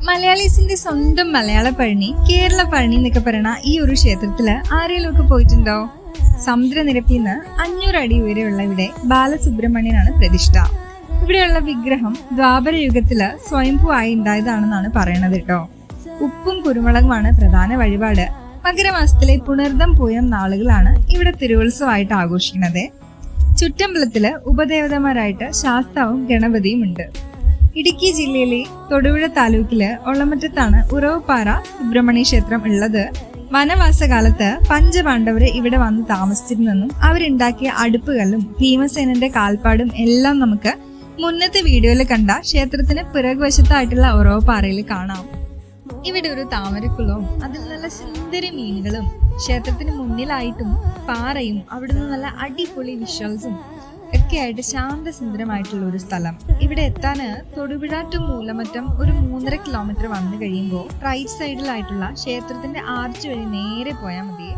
മലയാളീസിന്റെ സ്വന്തം മലയാള പഴനി, കേരള പഴനി എന്നൊക്കെ പറയുന്ന ഈ ഒരു ക്ഷേത്രത്തില് ആരെങ്കിലും ഒക്കെ പോയിട്ടുണ്ടോ? സമുദ്രനിരപ്പിൽ നിന്ന് 500 അടി ഉയരെയുള്ള ഇവിടെ ബാലസുബ്രഹ്മണ്യനാണ് പ്രതിഷ്ഠ. ഇവിടെയുള്ള വിഗ്രഹം ദ്വാപര യുഗത്തില് സ്വയംഭൂ ആയി ഉണ്ടായതാണെന്നാണ് പറയണത് കേട്ടോ. ഉപ്പും കുരുമുളകുമാണ് പ്രധാന വഴിപാട്. മകരമാസത്തിലെ പുണർദം പൂയം നാളുകളാണ് ഇവിടെ തിരുവുത്സവമായിട്ട് ആഘോഷിക്കുന്നത്. ചുറ്റമ്പലത്തില് ഉപദേവതമാരായിട്ട് ശാസ്താവും ഗണപതിയും ഉണ്ട്. ഇടുക്കി ജില്ലയിലെ തൊടുപുഴ താലൂക്കില് ഒളമറ്റത്താണ് ഉറവപ്പാറ സുബ്രഹ്മണ്യ ക്ഷേത്രം ഉള്ളത്. വനവാസകാലത്ത് പഞ്ചപാണ്ഡവര് ഇവിടെ വന്ന് താമസിച്ചിരുന്നെന്നും അവരുണ്ടാക്കിയ അടുപ്പുകളും ഭീമസേനന്റെ കാൽപ്പാടും എല്ലാം നമുക്ക് മുന്നത്തെ വീഡിയോയിൽ കണ്ട ക്ഷേത്രത്തിന് പിറകുവശത്തായിട്ടുള്ള ഉറവപ്പാറയിൽ കാണാം. ഇവിടെ ഒരു താമരക്കുളവും അതിൽ നല്ല സുന്ദരി മീനുകളും ക്ഷേത്രത്തിന് മുന്നിലായിട്ടും പാറയും അവിടുന്ന് നല്ല അടിപൊളി വിഷ്വൽസും ഒക്കെ ആയിട്ട് ശാന്തസുന്ദരമായിട്ടുള്ള ഒരു സ്ഥലം. ഇവിടെ എത്താന് തൊടുപുഴ ടു മൂലമറ്റം ഒരു 3.5 കിലോമീറ്റർ വന്നു കഴിയുമ്പോൾ റൈറ്റ് സൈഡിലായിട്ടുള്ള ക്ഷേത്രത്തിന്റെ ആർച്ച് വഴി നേരെ പോയാൽ മതി.